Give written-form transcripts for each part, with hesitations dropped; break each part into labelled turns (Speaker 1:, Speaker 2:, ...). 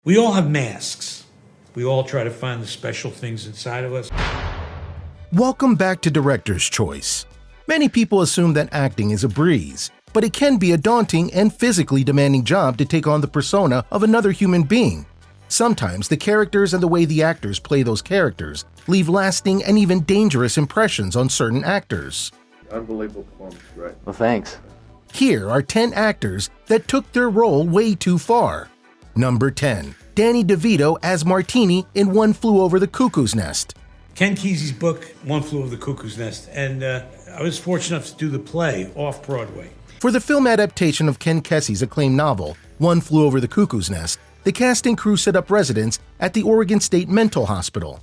Speaker 1: We all have masks. We all try to find the special things inside of us.
Speaker 2: Welcome back to Director's Choice. Many people assume that acting is a breeze, but it can be a daunting and physically demanding job to take on the persona of another human being. Sometimes the characters and the way the actors play those characters leave lasting and even dangerous impressions on certain actors.
Speaker 3: Unbelievable performance, right?
Speaker 4: Well, thanks.
Speaker 2: Here are 10 actors that took their role way too far. Number 10. Danny DeVito as Martini in One Flew Over the Cuckoo's Nest.
Speaker 1: Ken Kesey's book, One Flew Over the Cuckoo's Nest, and I was fortunate enough to do the play off-Broadway.
Speaker 2: For the film adaptation of Ken Kesey's acclaimed novel, One Flew Over the Cuckoo's Nest, the cast and crew set up residence at the Oregon State Mental Hospital.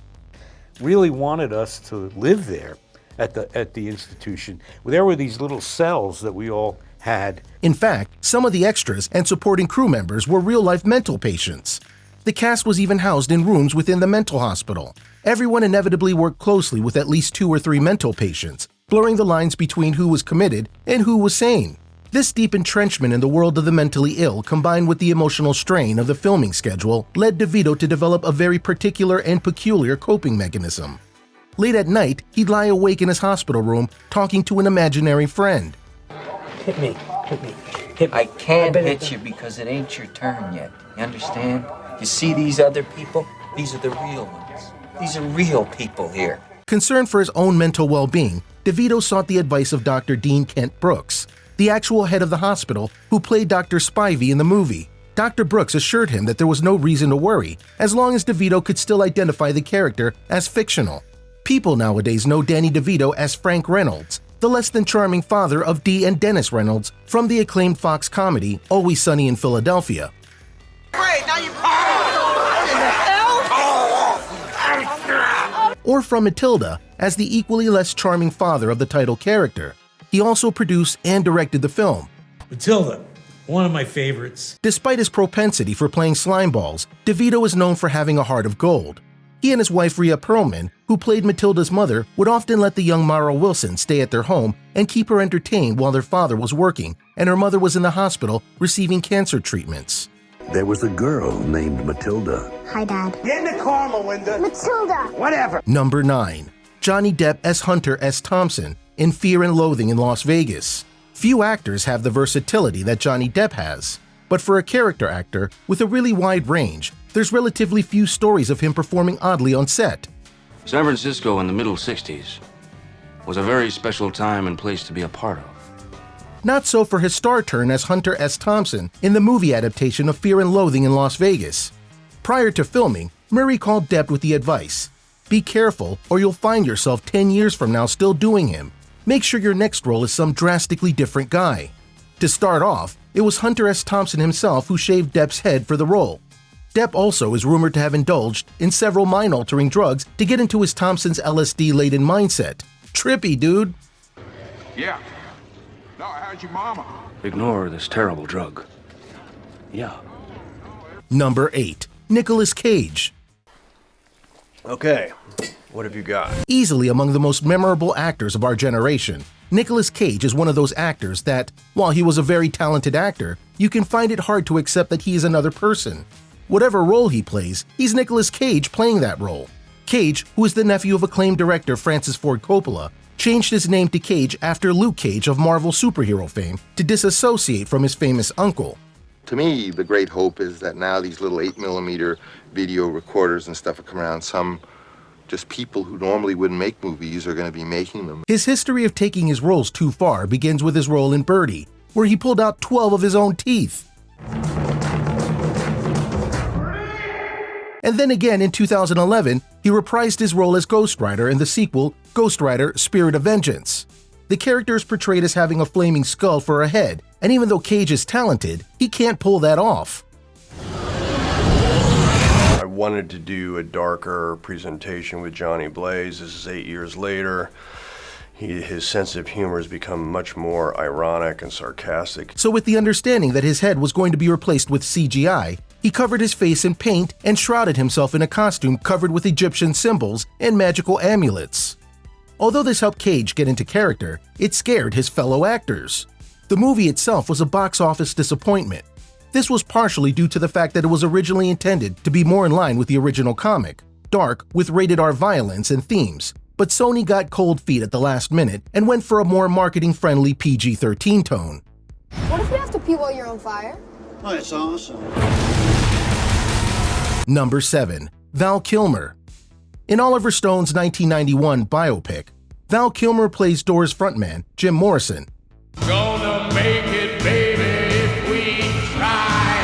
Speaker 5: Really wanted us to live there at the institution. There were these little cells that we all had.
Speaker 2: In fact, some of the extras and supporting crew members were real-life mental patients. The cast was even housed in rooms within the mental hospital. Everyone inevitably worked closely with at least 2 or 3 mental patients, blurring the lines between who was committed and who was sane. This deep entrenchment in the world of the mentally ill, combined with the emotional strain of the filming schedule, led DeVito to develop a very particular and peculiar coping mechanism. Late at night, he'd lie awake in his hospital room talking to an imaginary friend.
Speaker 6: Hit me, hit me, hit me.
Speaker 7: I can't hit you because it ain't your turn yet. You understand? You see these other people? These are the real ones. These are real people here.
Speaker 2: Concerned for his own mental well-being, DeVito sought the advice of Dr. Dean Kent Brooks, the actual head of the hospital who played Dr. Spivey in the movie. Dr. Brooks assured him that there was no reason to worry, as long as DeVito could still identify the character as fictional. People nowadays know Danny DeVito as Frank Reynolds, the less-than-charming father of Dee and Dennis Reynolds from the acclaimed Fox comedy Always Sunny in Philadelphia.
Speaker 8: Great, now you...
Speaker 2: Or from Matilda as the equally less charming father of the title character. He also produced and directed the film.
Speaker 1: Matilda, one of my favorites.
Speaker 2: Despite his propensity for playing slimeballs, DeVito is known for having a heart of gold. He and his wife Rhea Perlman, who played Matilda's mother, would often let the young Mara Wilson stay at their home and keep her entertained while their father was working and her mother was in the hospital receiving cancer treatments.
Speaker 9: There was a girl named Matilda.
Speaker 8: Hi, Dad.
Speaker 3: Get in the car, Melinda.
Speaker 8: Matilda.
Speaker 3: Whatever.
Speaker 2: Number 9. Johnny Depp as Hunter S. Thompson in Fear and Loathing in Las Vegas. Few actors have the versatility that Johnny Depp has, but for a character actor with a really wide range, there's relatively few stories of him performing oddly on set.
Speaker 10: San Francisco in the middle 60s was a very special time and place to be a part of.
Speaker 2: Not so for his star turn as Hunter S. Thompson in the movie adaptation of Fear and Loathing in Las Vegas. Prior to filming, Murray called Depp with the advice, "Be careful or you'll find yourself 10 years from now still doing him. Make sure your next role is some drastically different guy." To start off, it was Hunter S. Thompson himself who shaved Depp's head for the role. Depp also is rumored to have indulged in several mind-altering drugs to get into his Thompson's LSD-laden mindset. Trippy, dude.
Speaker 3: Yeah. No, how's your mama?
Speaker 10: Ignore this terrible drug. Yeah.
Speaker 2: Number 8. Nicolas Cage.
Speaker 11: Okay, what have you got?
Speaker 2: Easily among the most memorable actors of our generation, Nicolas Cage is one of those actors that, while he was a very talented actor, you can find it hard to accept that he is another person. Whatever role he plays, he's Nicolas Cage playing that role. Cage, who is the nephew of acclaimed director Francis Ford Coppola, changed his name to Cage after Luke Cage of Marvel superhero fame to disassociate from his famous uncle.
Speaker 12: To me, the great hope is that now these little 8mm video recorders and stuff are coming around. Some just people who normally wouldn't make movies are going to be making them.
Speaker 2: His history of taking his roles too far begins with his role in Birdie, where he pulled out 12 of his own teeth. And then again in 2011, he reprised his role as Ghost Rider in the sequel, Ghost Rider: Spirit of Vengeance. The character is portrayed as having a flaming skull for a head, and even though Cage is talented, he can't pull that off.
Speaker 11: I wanted to do a darker presentation with Johnny Blaze. This is 8 years later. His sense of humor has become much more ironic and sarcastic.
Speaker 2: So with the understanding that his head was going to be replaced with CGI, he covered his face in paint and shrouded himself in a costume covered with Egyptian symbols and magical amulets. Although this helped Cage get into character, it scared his fellow actors. The movie itself was a box office disappointment. This was partially due to the fact that it was originally intended to be more in line with the original comic, dark with rated R violence and themes, but Sony got cold feet at the last minute and went for a more marketing-friendly PG-13 tone.
Speaker 4: What if you have to pee while you're on fire?
Speaker 13: Oh, it's awesome.
Speaker 2: Number 7. Val Kilmer. In Oliver Stone's 1991 biopic, Val Kilmer plays Doors frontman Jim Morrison.
Speaker 14: Gonna make it, baby, if we try.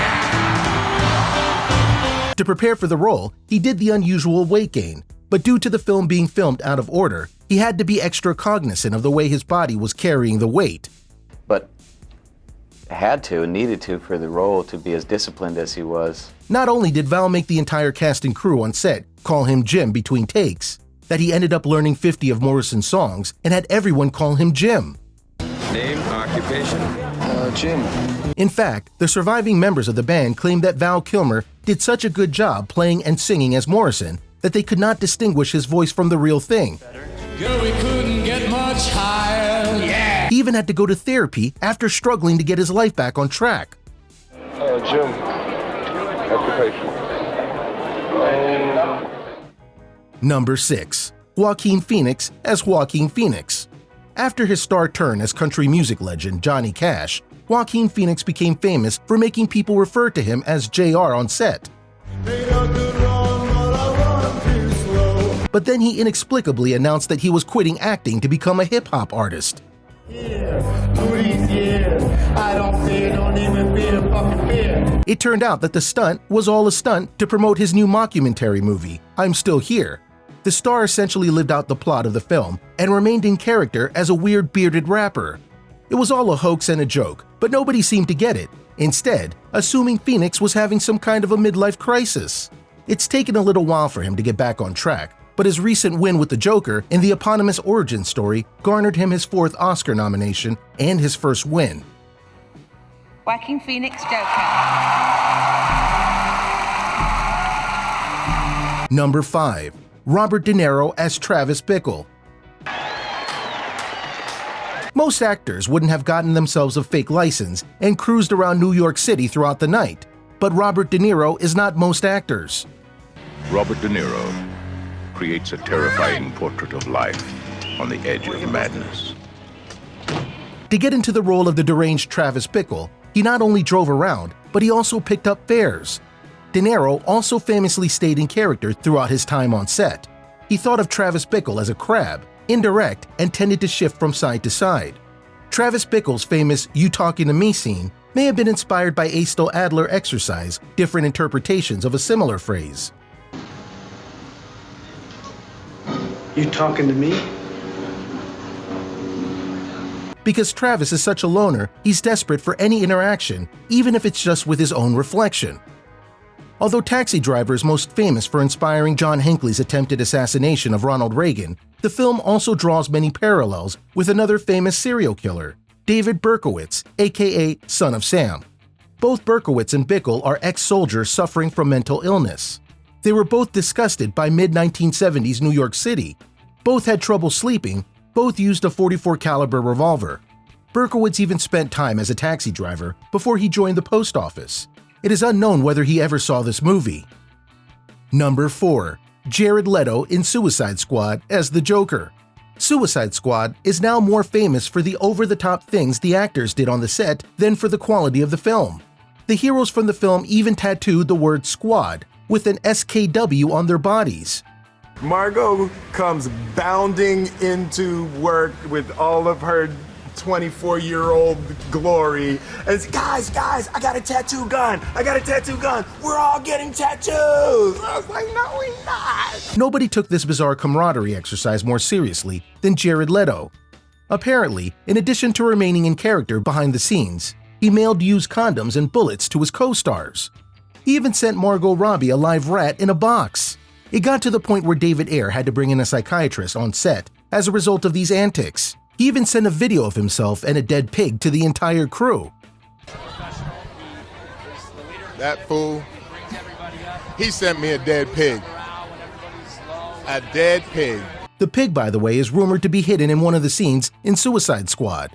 Speaker 2: To prepare for the role, he did the unusual weight gain, but due to the film being filmed out of order, he had to be extra cognizant of the way his body was carrying the weight.
Speaker 15: But had to and needed to for the role to be as disciplined as he was.
Speaker 2: Not only did Val make the entire cast and crew on set call him Jim between takes, that he ended up learning 50 of Morrison's songs and had everyone call him Jim.
Speaker 16: Name, occupation?
Speaker 2: Jim. In fact, the surviving members of the band claimed that Val Kilmer did such a good job playing and singing as Morrison that they could not distinguish his voice from the real thing.
Speaker 14: Girl, we couldn't get much higher, yeah.
Speaker 2: He even had to go to therapy after struggling to get his life back on track.
Speaker 17: Jim, occupation.
Speaker 2: Number 6. Joaquin Phoenix as Joaquin Phoenix. After his star turn as country music legend Johnny Cash, Joaquin Phoenix became famous for making people refer to him as JR on set. But then he inexplicably announced that he was quitting acting to become a hip-hop artist. It turned out that the stunt was all a stunt to promote his new mockumentary movie, I'm Still Here. The star essentially lived out the plot of the film and remained in character as a weird bearded rapper. It was all a hoax and a joke, but nobody seemed to get it, instead assuming Phoenix was having some kind of a midlife crisis. It's taken a little while for him to get back on track, but his recent win with the Joker in the eponymous origin story garnered him his 4th Oscar nomination and his first win.
Speaker 18: Joaquin Phoenix, Joker.
Speaker 2: Number 5. Robert De Niro as Travis Bickle. Most actors wouldn't have gotten themselves a fake license and cruised around New York City throughout the night, but Robert De Niro is not most actors.
Speaker 19: Robert De Niro creates a terrifying portrait of life on the edge of madness.
Speaker 2: To get into the role of the deranged Travis Bickle, he not only drove around, but he also picked up fares. De Niro also famously stayed in character throughout his time on set. He thought of Travis Bickle as a crab, indirect, and tended to shift from side to side. Travis Bickle's famous "You Talking to Me" scene may have been inspired by Aistell Adler exercise, different interpretations of a similar phrase.
Speaker 20: You talking to me?
Speaker 2: Because Travis is such a loner, he's desperate for any interaction, even if it's just with his own reflection. Although Taxi Driver is most famous for inspiring John Hinckley's attempted assassination of Ronald Reagan, the film also draws many parallels with another famous serial killer, David Berkowitz, aka Son of Sam. Both Berkowitz and Bickle are ex-soldiers suffering from mental illness. They were both disgusted by mid-1970s New York City. Both had trouble sleeping, both used a .44 caliber revolver. Berkowitz even spent time as a taxi driver before he joined the post office. It is unknown whether he ever saw this movie. Number 4. Jared Leto in Suicide Squad as the Joker. Suicide Squad is now more famous for the over-the-top things the actors did on the set than for the quality of the film. The heroes from the film even tattooed the word squad with an SKW on their bodies.
Speaker 21: Margot comes bounding into work with all of her 24-year-old glory and says, guys, I got a tattoo gun. We're all getting tattoos. I was like, no, we're not.
Speaker 2: Nobody took this bizarre camaraderie exercise more seriously than Jared Leto. Apparently, in addition to remaining in character behind the scenes, he mailed used condoms and bullets to his co-stars. He even sent Margot Robbie a live rat in a box. It got to the point where David Ayer had to bring in a psychiatrist on set as a result of these antics. He even sent a video of himself and a dead pig to the entire crew.
Speaker 22: That fool, he sent me a dead pig. A dead pig.
Speaker 2: The pig, by the way, is rumored to be hidden in one of the scenes in Suicide Squad.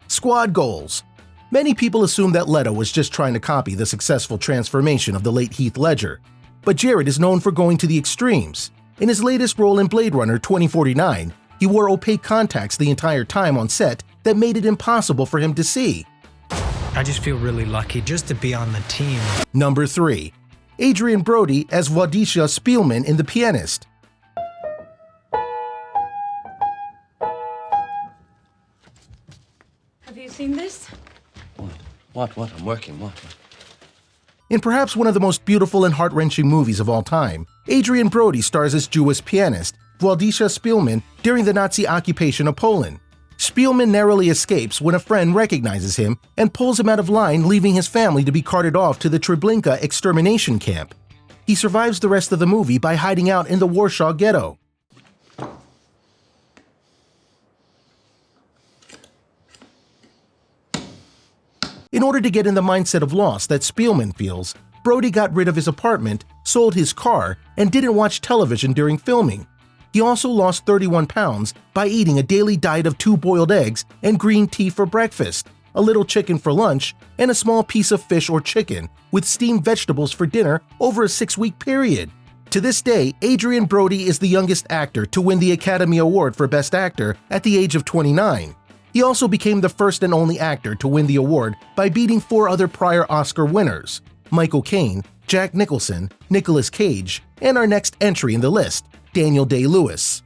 Speaker 2: #Squad Goals. Many people assume that Leto was just trying to copy the successful transformation of the late Heath Ledger, but Jared is known for going to the extremes. In his latest role in Blade Runner 2049, he wore opaque contacts the entire time on set that made it impossible for him to see.
Speaker 5: I just feel really lucky just to be on the team.
Speaker 2: Number 3. Adrien Brody as WLADYSLAW Spielman in The Pianist.
Speaker 13: Have you seen this?
Speaker 10: What? I'm working. What?
Speaker 2: In perhaps one of the most beautiful and heart-wrenching movies of all time, Adrien Brody stars as Jewish pianist WLADYSLAW Spielman during the Nazi occupation of Poland. Spielman narrowly escapes when a friend recognizes him and pulls him out of line, leaving his family to be carted off to the Treblinka extermination camp. He survives the rest of the movie by hiding out in the Warsaw Ghetto. In order to get in the mindset of loss that Spielman feels, Brody got rid of his apartment, sold his car, and didn't watch television during filming. He also lost 31 pounds by eating a daily diet of 2 boiled eggs and green tea for breakfast, a little chicken for lunch, and a small piece of fish or chicken, with steamed vegetables for dinner over a 6-week period. To this day, Adrien Brody is the youngest actor to win the Academy Award for Best Actor at the age of 29. He also became the first and only actor to win the award by beating 4 other prior Oscar winners: Michael Caine, Jack Nicholson, Nicolas Cage, and our next entry in the list, Daniel Day-Lewis.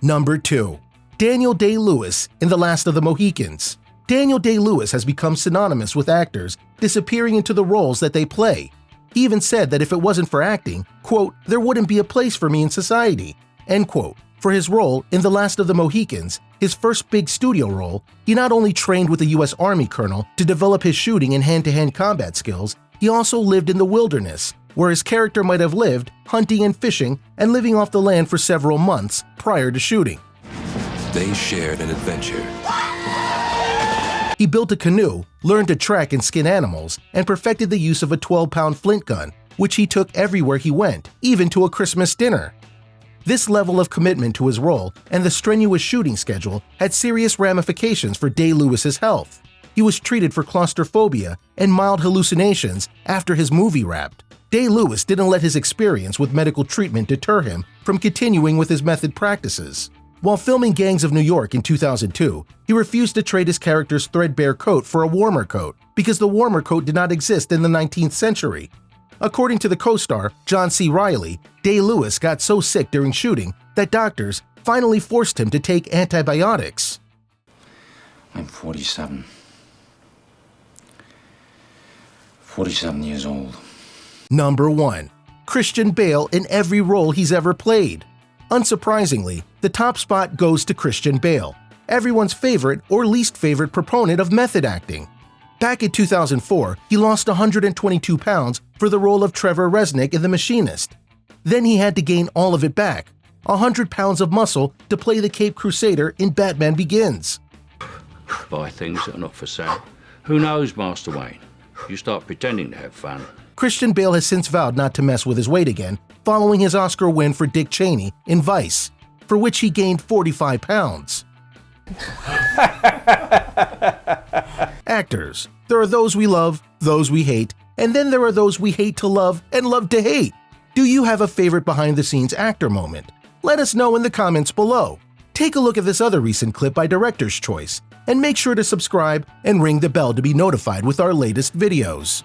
Speaker 2: Number 2. Daniel Day-Lewis in The Last of the Mohicans. Daniel Day-Lewis has become synonymous with actors disappearing into the roles that they play. He even said that if it wasn't for acting, quote, there wouldn't be a place for me in society, end quote. For his role in The Last of the Mohicans, his first big studio role, he not only trained with a U.S. Army colonel to develop his shooting and hand-to-hand combat skills, he also lived in the wilderness, where his character might have lived, hunting and fishing, and living off the land for several months prior to shooting.
Speaker 23: They shared an adventure.
Speaker 2: He built a canoe, learned to track and skin animals, and perfected the use of a 12-pound flint gun, which he took everywhere he went, even to a Christmas dinner. This level of commitment to his role and the strenuous shooting schedule had serious ramifications for Day-Lewis's health. He was treated for claustrophobia and mild hallucinations after his movie wrapped. Day-Lewis didn't let his experience with medical treatment deter him from continuing with his method practices. While filming Gangs of New York in 2002, he refused to trade his character's threadbare coat for a warmer coat because the warmer coat did not exist in the 19th century. According to the co-star, John C. Reilly, Day-Lewis got so sick during shooting that doctors finally forced him to take antibiotics.
Speaker 10: I'm 47. 47 years old.
Speaker 2: Number 1. Christian Bale in every role he's ever played. Unsurprisingly, the top spot goes to Christian Bale, everyone's favorite or least favorite proponent of method acting. Back in 2004, he lost 122 pounds for the role of Trevor Resnick in The Machinist. Then he had to gain all of it back, 100 pounds of muscle to play the Caped Crusader in Batman Begins.
Speaker 24: Buy things that are not for sale. Who knows, Master Wayne? You start pretending to have fun.
Speaker 2: Christian Bale has since vowed not to mess with his weight again, following his Oscar win for Dick Cheney in Vice, for which he gained 45 pounds. Actors. There are those we love, those we hate, and then there are those we hate to love and love to hate. Do you have a favorite behind-the-scenes actor moment? Let us know in the comments below. Take a look at this other recent clip by Director's Choice, and make sure to subscribe and ring the bell to be notified with our latest videos.